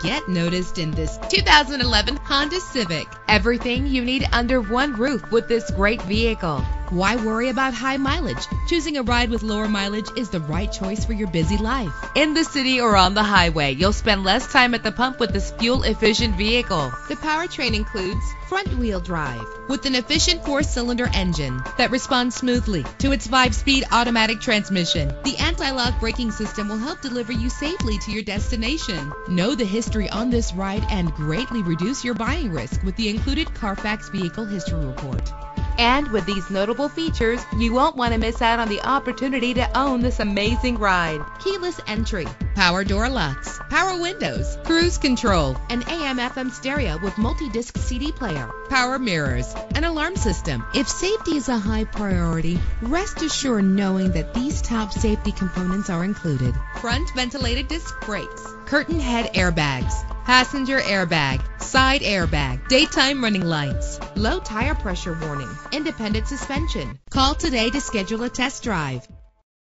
get noticed in this 2011 Honda Civic. Everything you need under one roof with this great vehicle. Why worry about high mileage? Choosing a ride with lower mileage is the right choice for your busy life. In the city or on the highway, you'll spend less time at the pump with this fuel-efficient vehicle. The powertrain includes front-wheel drive with an efficient 4-cylinder engine that responds smoothly to its 5-speed automatic transmission. The anti-lock braking system will help deliver you safely to your destination. Know the history on this ride and greatly reduce your buying risk with the included Carfax Vehicle History Report. And with these notable features, you won't want to miss out on the opportunity to own this amazing ride. Keyless entry, power door locks, power windows, cruise control, an AM/FM stereo with multi-disc CD player, power mirrors, an alarm system. If safety is a high priority, rest assured knowing that these top safety components are included. Front ventilated disc brakes, curtain head airbags, passenger airbag, side airbag, daytime running lights, low tire pressure warning, independent suspension. Call today to schedule a test drive.